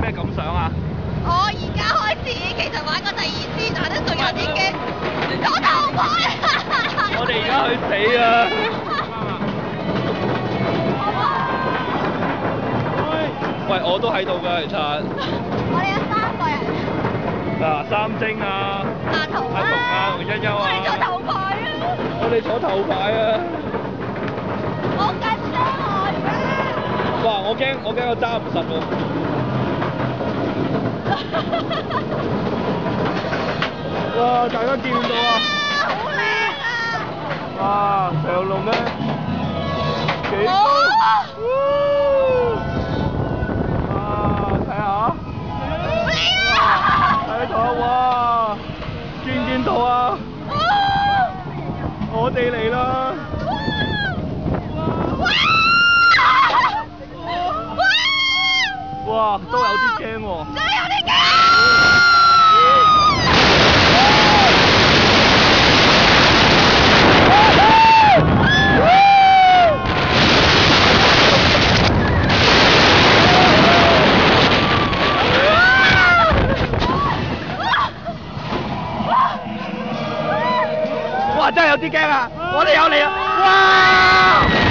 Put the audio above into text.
咩感想啊？我而家開始其實玩過第2次，但係都仲有啲驚，攞頭盔。我哋而家去死啊！喂，我都喺度㗎，其實。我哋有3個人。嗱，三晶啊，阿童啊，同欣欣啊，我哋坐頭牌啊！我哋坐頭牌啊！好緊張啊！哇！我驚我揸唔實喎。哇！大家見唔到啊？好靚啊！哇！長龍咧幾高？睇下，睇到哇！見到啊？我哋嚟啦！哇！都有啲驚喎。真係有啲驚！哇！真係有啲驚啊！我哋有嚟啊！哇！